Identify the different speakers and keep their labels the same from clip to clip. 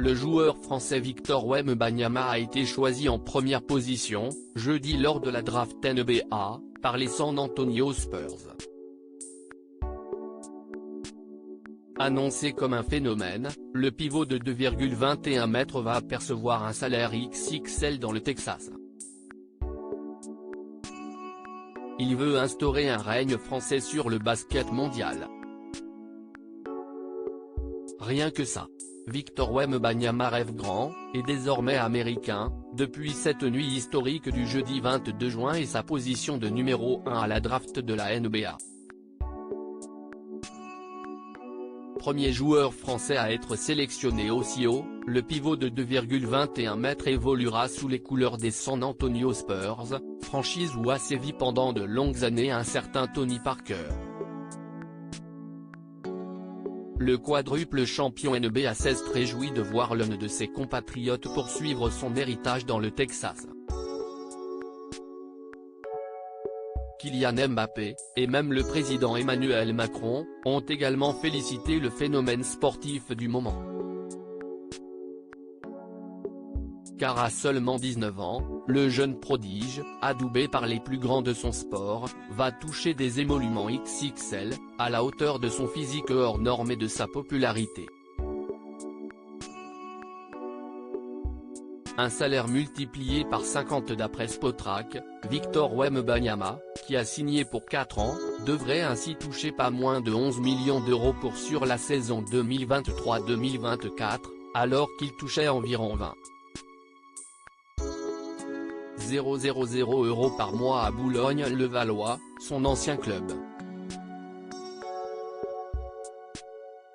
Speaker 1: Le joueur français Victor Wembanyama a été choisi en première position, jeudi lors de la draft NBA, par les San Antonio Spurs. Annoncé comme un phénomène, le pivot de 2,21 mètres va percevoir un salaire XXL dans le Texas. Il veut instaurer un règne français sur le basket mondial. Rien que ça. Victor Wembanyama rêve grand, et désormais américain, depuis cette nuit historique du jeudi 22 juin et sa position de numéro 1 à la draft de la NBA. Premier joueur français à être sélectionné aussi haut, le pivot de 2,21 mètres évoluera sous les couleurs des San Antonio Spurs, franchise où a sévi pendant de longues années un certain Tony Parker. Le quadruple champion NBA s'est réjoui de voir l'un de ses compatriotes poursuivre son héritage dans le Texas. Kylian Mbappé, et même le président Emmanuel Macron, ont également félicité le phénomène sportif du moment. Car à seulement 19 ans, le jeune prodige, adoubé par les plus grands de son sport, va toucher des émoluments XXL, à la hauteur de son physique hors norme et de sa popularité. Un salaire multiplié par 50 d'après Spotrac, Victor Wembanyama, qui a signé pour 4 ans, devrait ainsi toucher pas moins de 11 millions d'euros sur la saison 2023-2024, alors qu'il touchait environ 20 000 euros par mois à Boulogne-le-Valois, son ancien club.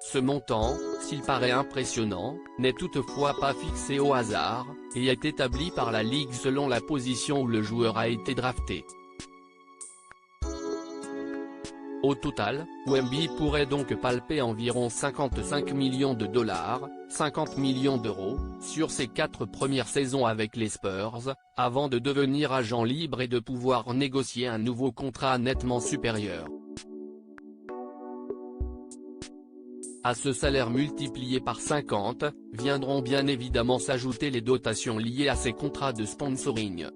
Speaker 1: Ce montant, s'il paraît impressionnant, n'est toutefois pas fixé au hasard, et est établi par la Ligue selon la position où le joueur a été drafté. Au total, Wemby pourrait donc palper environ 55 millions de dollars, 50 millions d'euros, sur ses 4 premières saisons avec les Spurs, avant de devenir agent libre et de pouvoir négocier un nouveau contrat nettement supérieur. À ce salaire multiplié par 50, viendront bien évidemment s'ajouter les dotations liées à ces contrats de sponsoring.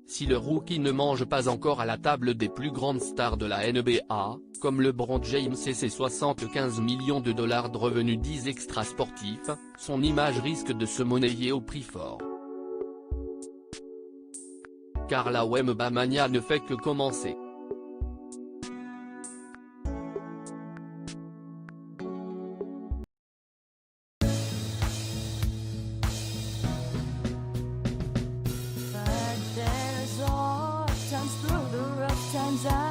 Speaker 1: Si le rookie ne mange pas encore à la table des plus grandes stars de la NBA, comme LeBron James et ses 75 millions de dollars de revenus dits extrasportifs, son image risque de se monnayer au prix fort. Car la Wembanyama ne fait que commencer.
Speaker 2: Through the rough times